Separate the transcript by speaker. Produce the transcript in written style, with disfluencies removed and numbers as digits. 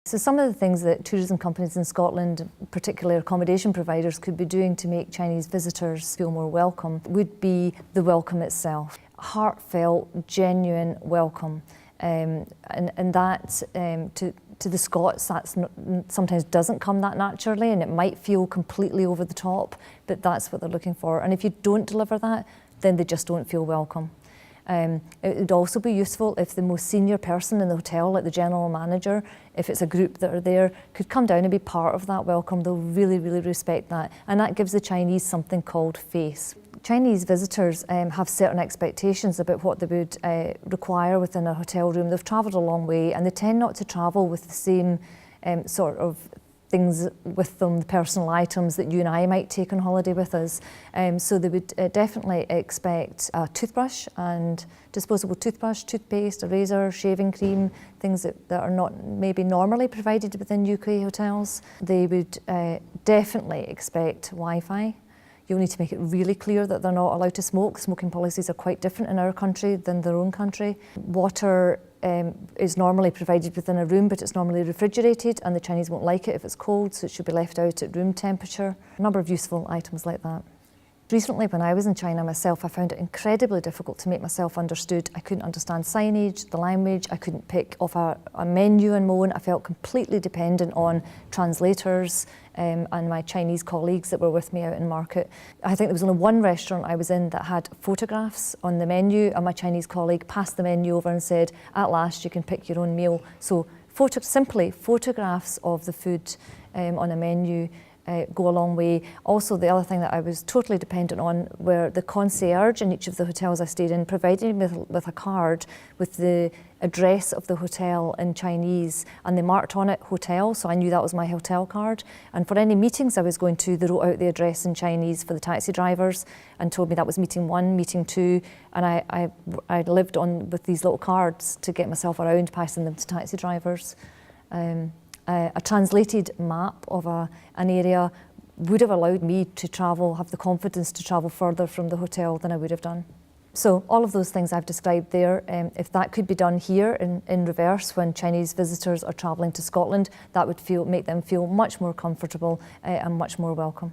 Speaker 1: So some of the things that tourism companies in Scotland, particularly accommodation providers, could be doing to make Chinese visitors feel more welcome would be the welcome itself. Heartfelt, genuine welcome. And that, to the Scots, sometimes doesn't come that naturally, and it might feel completely over the top, but that's what they're looking for. And if you don't deliver that, then they just don't feel welcome. It would also be useful if the most senior person in the hotel, like the general manager, if it's a group that are there, could come down and be part of that welcome. They'll really, really respect that. And that gives the Chinese something called face. Chinese visitors have certain expectations about what they would require within a hotel room. They've travelled a long way, and they tend not to travel with the same sort of things with them, the personal items that you and I might take on holiday with us. So they would definitely expect a toothbrush and disposable toothbrush, toothpaste, a razor, shaving cream, things that are not maybe normally provided within UK hotels. They would definitely expect Wi-Fi. You'll need to make it really clear that they're not allowed to smoke. Smoking policies are quite different in our country than their own country. Water is normally provided within a room, but it's normally refrigerated, and the Chinese won't like it if it's cold, so it should be left out at room temperature. A number of useful items like that. Recently, when I was in China myself, I found it incredibly difficult to make myself understood. I couldn't understand signage, the language, I couldn't pick off a menu on my own. I felt completely dependent on translators and my Chinese colleagues that were with me out in market. I think there was only one restaurant I was in that had photographs on the menu, and my Chinese colleague passed the menu over and said, "At last you can pick your own meal." So simply photographs of the food on a menu go a long way. Also, the other thing that I was totally dependent on were the concierge in each of the hotels I stayed in provided me with a card with the address of the hotel in Chinese, and they marked on it hotel, so I knew that was my hotel card. And for any meetings I was going to, they wrote out the address in Chinese for the taxi drivers and told me that was meeting 1, meeting 2, and I lived on with these little cards to get myself around, passing them to taxi drivers. A translated map of an area would have allowed me to travel, have the confidence to travel further from the hotel than I would have done. So all of those things I've described there, if that could be done here in reverse when Chinese visitors are travelling to Scotland, that would make them feel much more comfortable and much more welcome.